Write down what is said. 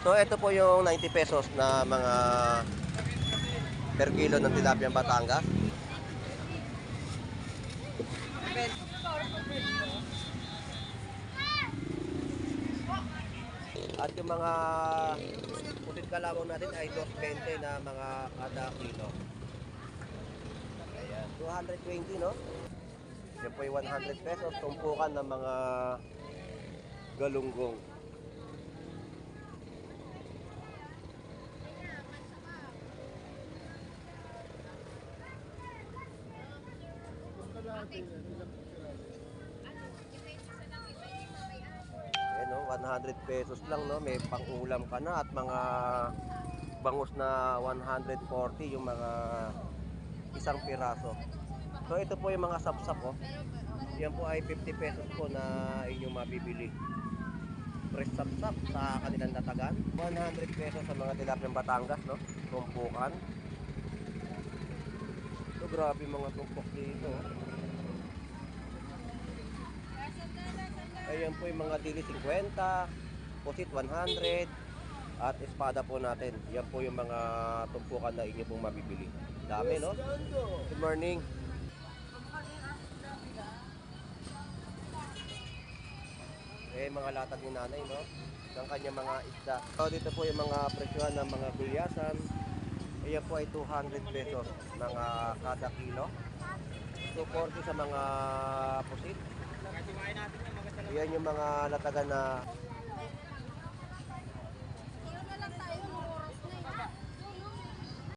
So ito po yung 90 pesos na mga per kilo ng tilapia Batangas. At yung mga pusit kalawang natin ay 220 na mga kada kilo. Ayan, 220 no? Yan po yung 100 pesos, tumpukan ng mga galunggong. Ayan no, 100 pesos lang no, may pang-ulam ka na at mga bangus na 140 yung mga isang piraso. So ito po yung mga sapsap oh. Yan po ay 50 pesos po na inyong mabibili. Fresh sapsap sa kanilang latagan. 100 pesos sa mga tilapia Batangas no, tumpukan. So grabe mga tumpok dito. Ayan po yung mga dili 50, pusit 100, at espada po natin. Yan po yung mga tumpukan na inyo pong mabibili. Dami no? Good morning. Eh mga latag ni nanay no? Ng kanya mga isda. So dito po yung mga presyohan ng mga gulyasan. Ayan po ay 200 pesos mga kada kilo. 240 sa mga pusit. Yan yung mga latagan na